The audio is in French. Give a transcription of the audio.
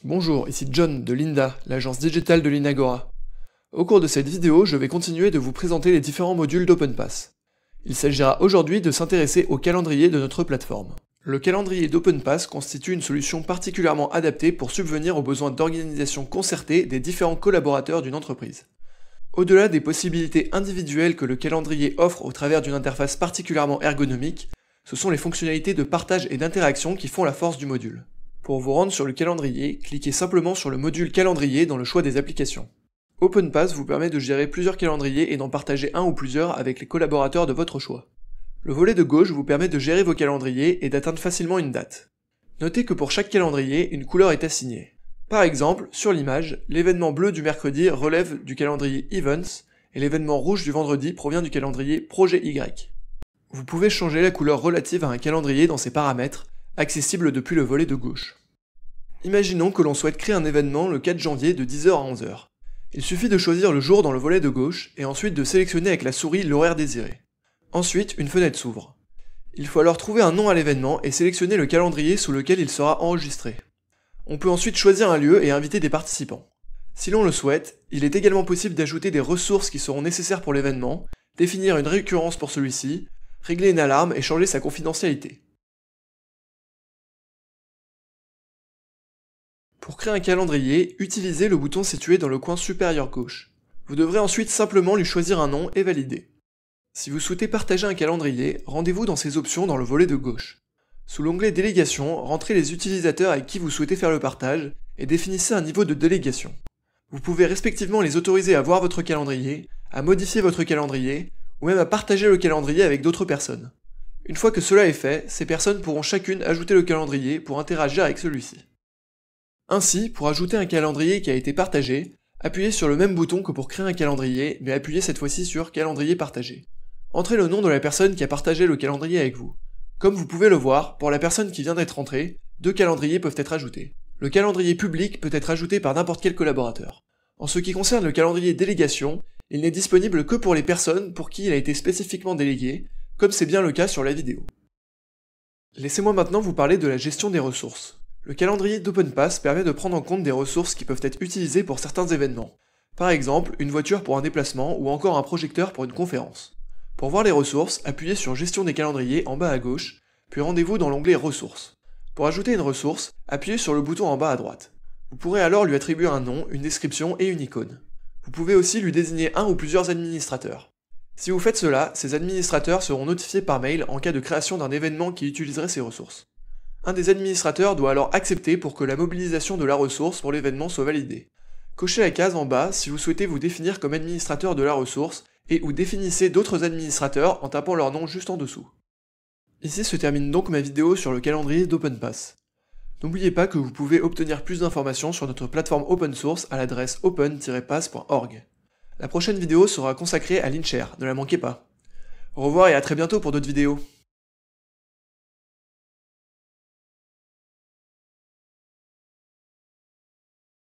Bonjour, ici John de Lynda, l'agence digitale de l'Inagora. Au cours de cette vidéo, je vais continuer de vous présenter les différents modules d'OpenPass. Il s'agira aujourd'hui de s'intéresser au calendrier de notre plateforme. Le calendrier d'OpenPass constitue une solution particulièrement adaptée pour subvenir aux besoins d'organisation concertée des différents collaborateurs d'une entreprise. Au-delà des possibilités individuelles que le calendrier offre au travers d'une interface particulièrement ergonomique, ce sont les fonctionnalités de partage et d'interaction qui font la force du module. Pour vous rendre sur le calendrier, cliquez simplement sur le module calendrier dans le choix des applications. OpenPass vous permet de gérer plusieurs calendriers et d'en partager un ou plusieurs avec les collaborateurs de votre choix. Le volet de gauche vous permet de gérer vos calendriers et d'atteindre facilement une date. Notez que pour chaque calendrier, une couleur est assignée. Par exemple, sur l'image, l'événement bleu du mercredi relève du calendrier Events et l'événement rouge du vendredi provient du calendrier Projet Y. Vous pouvez changer la couleur relative à un calendrier dans ses paramètres, accessible depuis le volet de gauche. Imaginons que l'on souhaite créer un événement le 4 janvier de 10h à 11h. Il suffit de choisir le jour dans le volet de gauche et ensuite de sélectionner avec la souris l'horaire désiré. Ensuite, une fenêtre s'ouvre. Il faut alors trouver un nom à l'événement et sélectionner le calendrier sous lequel il sera enregistré. On peut ensuite choisir un lieu et inviter des participants. Si l'on le souhaite, il est également possible d'ajouter des ressources qui seront nécessaires pour l'événement, définir une récurrence pour celui-ci, régler une alarme et changer sa confidentialité. Pour créer un calendrier, utilisez le bouton situé dans le coin supérieur gauche. Vous devrez ensuite simplement lui choisir un nom et valider. Si vous souhaitez partager un calendrier, rendez-vous dans ces options dans le volet de gauche. Sous l'onglet Délégation, rentrez les utilisateurs avec qui vous souhaitez faire le partage et définissez un niveau de délégation. Vous pouvez respectivement les autoriser à voir votre calendrier, à modifier votre calendrier, ou même à partager le calendrier avec d'autres personnes. Une fois que cela est fait, ces personnes pourront chacune ajouter le calendrier pour interagir avec celui-ci. Ainsi, pour ajouter un calendrier qui a été partagé, appuyez sur le même bouton que pour créer un calendrier, mais appuyez cette fois-ci sur Calendrier partagé. Entrez le nom de la personne qui a partagé le calendrier avec vous. Comme vous pouvez le voir, pour la personne qui vient d'être entrée, 2 calendriers peuvent être ajoutés. Le calendrier public peut être ajouté par n'importe quel collaborateur. En ce qui concerne le calendrier délégation, il n'est disponible que pour les personnes pour qui il a été spécifiquement délégué, comme c'est bien le cas sur la vidéo. Laissez-moi maintenant vous parler de la gestion des ressources. Le calendrier d'OpenPass permet de prendre en compte des ressources qui peuvent être utilisées pour certains événements. Par exemple, une voiture pour un déplacement ou encore un projecteur pour une conférence. Pour voir les ressources, appuyez sur Gestion des calendriers en bas à gauche, puis rendez-vous dans l'onglet Ressources. Pour ajouter une ressource, appuyez sur le bouton en bas à droite. Vous pourrez alors lui attribuer un nom, une description et une icône. Vous pouvez aussi lui désigner un ou plusieurs administrateurs. Si vous faites cela, ces administrateurs seront notifiés par mail en cas de création d'un événement qui utiliserait ces ressources. Un des administrateurs doit alors accepter pour que la mobilisation de la ressource pour l'événement soit validée. Cochez la case en bas si vous souhaitez vous définir comme administrateur de la ressource et ou définissez d'autres administrateurs en tapant leur nom juste en dessous. Ici se termine donc ma vidéo sur le calendrier d'OpenPass. N'oubliez pas que vous pouvez obtenir plus d'informations sur notre plateforme open source à l'adresse open-pass.org. La prochaine vidéo sera consacrée à l'InShare, ne la manquez pas. Au revoir et à très bientôt pour d'autres vidéos.